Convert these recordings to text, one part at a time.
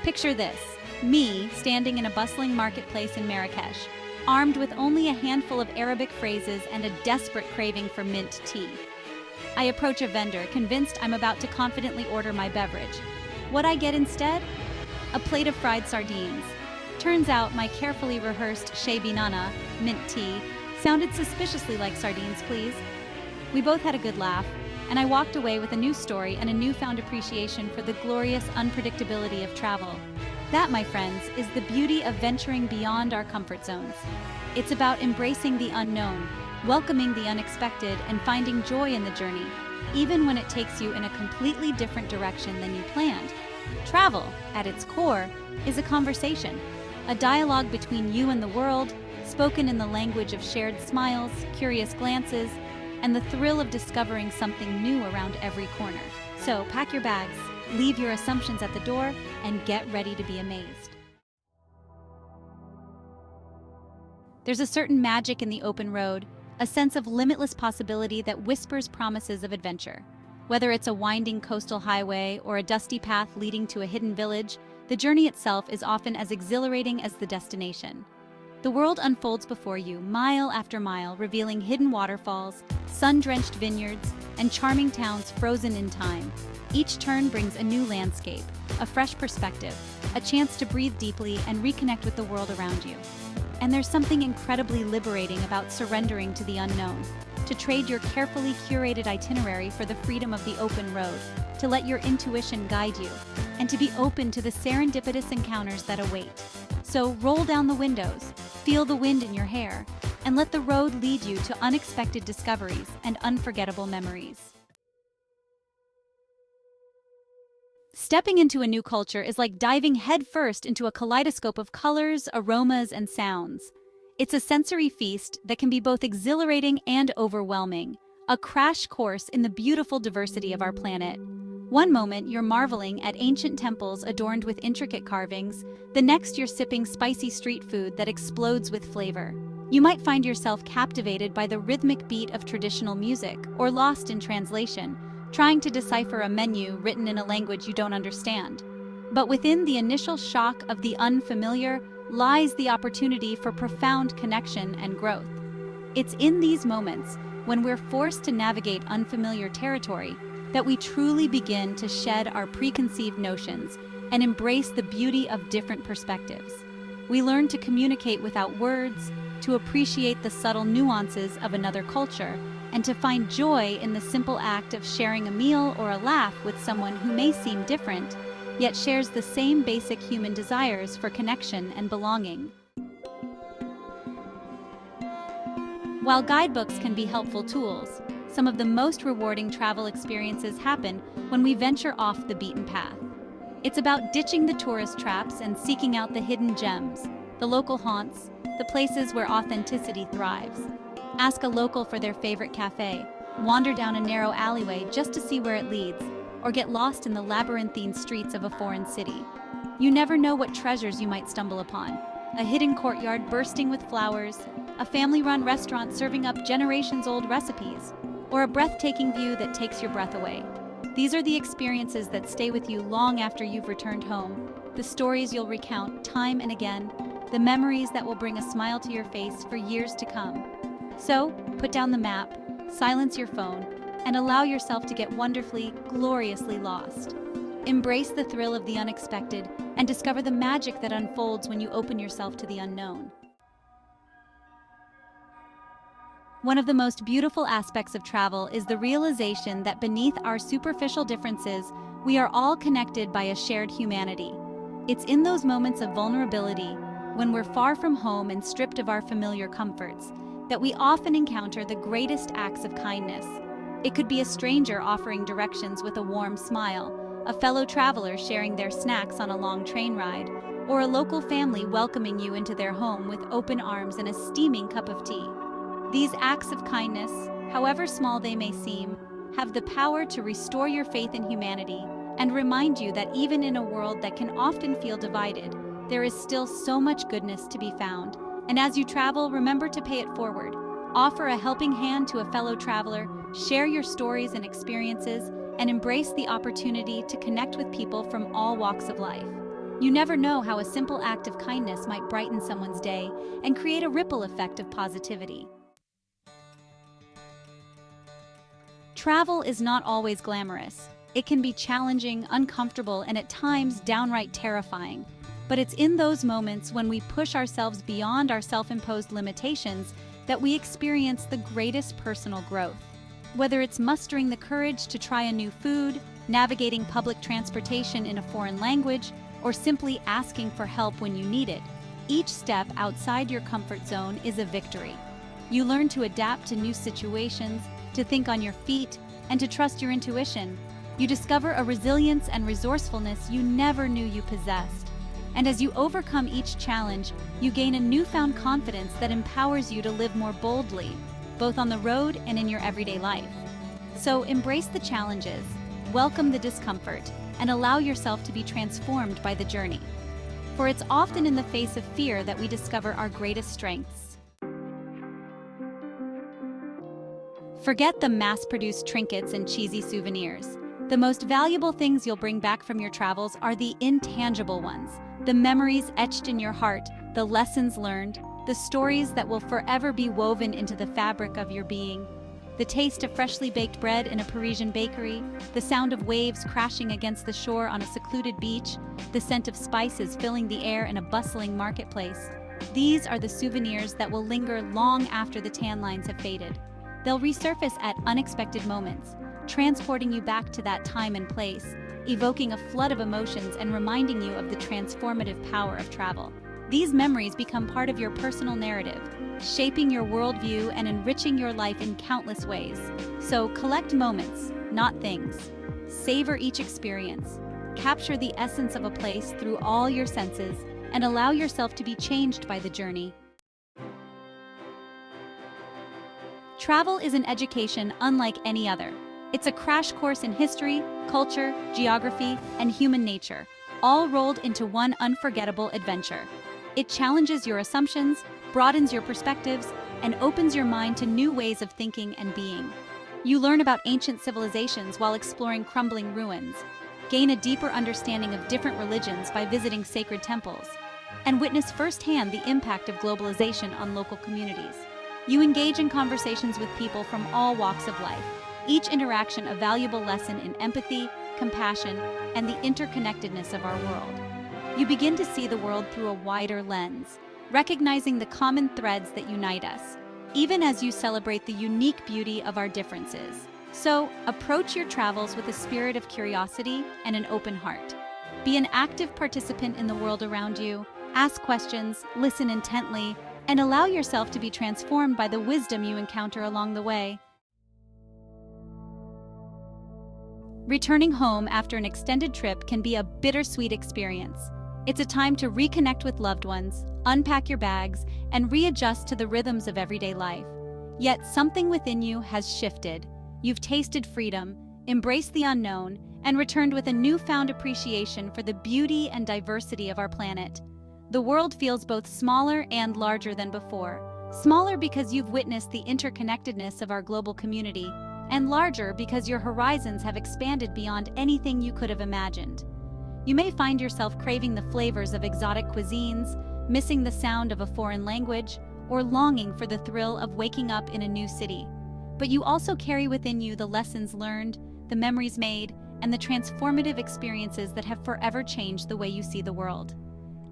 Picture this, me standing in a bustling marketplace in Marrakesh, armed with only a handful of Arabic phrases and a desperate craving for mint tea. I approach a vendor, convinced I'm about to confidently order my beverage. What I get instead? A plate of fried sardines. Turns out my carefully rehearsed Shea Binana, mint tea, sounded suspiciously like sardines, please. We both had a good laugh, and I walked away with a new story and a newfound appreciation for the glorious unpredictability of travel. That, my friends, is the beauty of venturing beyond our comfort zones. It's about embracing the unknown, welcoming the unexpected, and finding joy in the journey, even when it takes you in a completely different direction than you planned. Travel, at its core, is a conversation, a dialogue between you and the world, spoken in the language of shared smiles, curious glances, and the thrill of discovering something new around every corner. So pack your bags, leave your assumptions at the door, and get ready to be amazed. There's a certain magic in the open road, a sense of limitless possibility that whispers promises of adventure. Whether it's a winding coastal highway or a dusty path leading to a hidden village, the journey itself is often as exhilarating as the destination. The world unfolds before you, mile after mile, revealing hidden waterfalls, sun-drenched vineyards, and charming towns frozen in time. Each turn brings a new landscape, a fresh perspective, a chance to breathe deeply and reconnect with the world around you. And there's something incredibly liberating about surrendering to the unknown, to trade your carefully curated itinerary for the freedom of the open road, to let your intuition guide you, and to be open to the serendipitous encounters that await. So roll down the windows, feel the wind in your hair, and let the road lead you to unexpected discoveries and unforgettable memories. Stepping into a new culture is like diving headfirst into a kaleidoscope of colors, aromas, and sounds. It's a sensory feast that can be both exhilarating and overwhelming, a crash course in the beautiful diversity of our planet. One moment you're marveling at ancient temples adorned with intricate carvings, the next you're sipping spicy street food that explodes with flavor. You might find yourself captivated by the rhythmic beat of traditional music or lost in translation, trying to decipher a menu written in a language you don't understand. But within the initial shock of the unfamiliar lies the opportunity for profound connection and growth. It's in these moments, when we're forced to navigate unfamiliar territory, that we truly begin to shed our preconceived notions and embrace the beauty of different perspectives. We learn to communicate without words, to appreciate the subtle nuances of another culture, and to find joy in the simple act of sharing a meal or a laugh with someone who may seem different, yet shares the same basic human desires for connection and belonging. While guidebooks can be helpful tools, some of the most rewarding travel experiences happen when we venture off the beaten path. It's about ditching the tourist traps and seeking out the hidden gems, the local haunts, the places where authenticity thrives. Ask a local for their favorite cafe, wander down a narrow alleyway just to see where it leads, or get lost in the labyrinthine streets of a foreign city. You never know what treasures you might stumble upon. A hidden courtyard bursting with flowers, a family-run restaurant serving up generations-old recipes, or a breathtaking view that takes your breath away. These are the experiences that stay with you long after you've returned home, the stories you'll recount time and again, the memories that will bring a smile to your face for years to come. So, put down the map, silence your phone, and allow yourself to get wonderfully, gloriously lost. Embrace the thrill of the unexpected and discover the magic that unfolds when you open yourself to the unknown. One of the most beautiful aspects of travel is the realization that beneath our superficial differences, we are all connected by a shared humanity. It's in those moments of vulnerability, when we're far from home and stripped of our familiar comforts, that we often encounter the greatest acts of kindness. It could be a stranger offering directions with a warm smile, a fellow traveler sharing their snacks on a long train ride, or a local family welcoming you into their home with open arms and a steaming cup of tea. These acts of kindness, however small they may seem, have the power to restore your faith in humanity and remind you that even in a world that can often feel divided, there is still so much goodness to be found. And as you travel, remember to pay it forward. Offer a helping hand to a fellow traveler, share your stories and experiences, and embrace the opportunity to connect with people from all walks of life. You never know how a simple act of kindness might brighten someone's day and create a ripple effect of positivity. Travel is not always glamorous. It can be challenging, uncomfortable, and at times downright terrifying. But it's in those moments when we push ourselves beyond our self-imposed limitations that we experience the greatest personal growth. Whether it's mustering the courage to try a new food, navigating public transportation in a foreign language, or simply asking for help when you need it, each step outside your comfort zone is a victory. You learn to adapt to new situations, to think on your feet, and to trust your intuition. You discover a resilience and resourcefulness you never knew you possessed. And as you overcome each challenge, you gain a newfound confidence that empowers you to live more boldly, both on the road and in your everyday life. So embrace the challenges, welcome the discomfort, and allow yourself to be transformed by the journey. For it's often in the face of fear that we discover our greatest strengths. Forget the mass-produced trinkets and cheesy souvenirs. The most valuable things you'll bring back from your travels are the intangible ones, the memories etched in your heart, the lessons learned, the stories that will forever be woven into the fabric of your being. The taste of freshly baked bread in a Parisian bakery, the sound of waves crashing against the shore on a secluded beach, the scent of spices filling the air in a bustling marketplace. These are the souvenirs that will linger long after the tan lines have faded. They'll resurface at unexpected moments, transporting you back to that time and place, evoking a flood of emotions and reminding you of the transformative power of travel. These memories become part of your personal narrative, shaping your worldview and enriching your life in countless ways. So collect moments, not things. Savor each experience. Capture the essence of a place through all your senses and allow yourself to be changed by the journey. Travel is an education unlike any other. It's a crash course in history, culture, geography, and human nature, all rolled into one unforgettable adventure. It challenges your assumptions, broadens your perspectives, and opens your mind to new ways of thinking and being. You learn about ancient civilizations while exploring crumbling ruins, gain a deeper understanding of different religions by visiting sacred temples, and witness firsthand the impact of globalization on local communities. You engage in conversations with people from all walks of life, each interaction a valuable lesson in empathy, compassion, and the interconnectedness of our world. You begin to see the world through a wider lens, recognizing the common threads that unite us, even as you celebrate the unique beauty of our differences. So, approach your travels with a spirit of curiosity and an open heart. Be an active participant in the world around you, ask questions, listen intently, and allow yourself to be transformed by the wisdom you encounter along the way. Returning home after an extended trip can be a bittersweet experience. It's a time to reconnect with loved ones, unpack your bags, and readjust to the rhythms of everyday life. Yet something within you has shifted. You've tasted freedom, embraced the unknown, and returned with a newfound appreciation for the beauty and diversity of our planet. The world feels both smaller and larger than before. Smaller because you've witnessed the interconnectedness of our global community, and larger because your horizons have expanded beyond anything you could have imagined. You may find yourself craving the flavors of exotic cuisines, missing the sound of a foreign language, or longing for the thrill of waking up in a new city. But you also carry within you the lessons learned, the memories made, and the transformative experiences that have forever changed the way you see the world.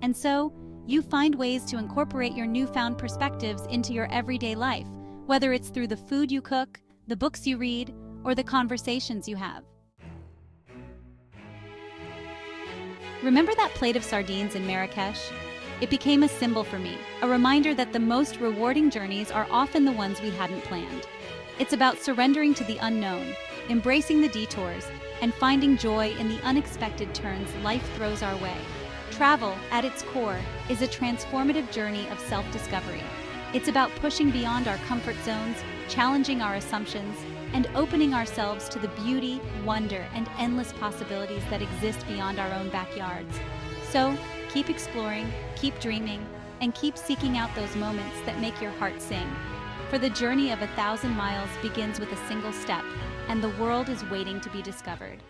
And so, you find ways to incorporate your newfound perspectives into your everyday life, whether it's through the food you cook, the books you read, or the conversations you have. Remember that plate of sardines in Marrakesh? It became a symbol for me, a reminder that the most rewarding journeys are often the ones we hadn't planned. It's about surrendering to the unknown, embracing the detours, and finding joy in the unexpected turns life throws our way. Travel, at its core, is a transformative journey of self-discovery. It's about pushing beyond our comfort zones, challenging our assumptions, and opening ourselves to the beauty, wonder, and endless possibilities that exist beyond our own backyards. So, keep exploring, keep dreaming, and keep seeking out those moments that make your heart sing. For the journey of 1,000 miles begins with a single step, and the world is waiting to be discovered.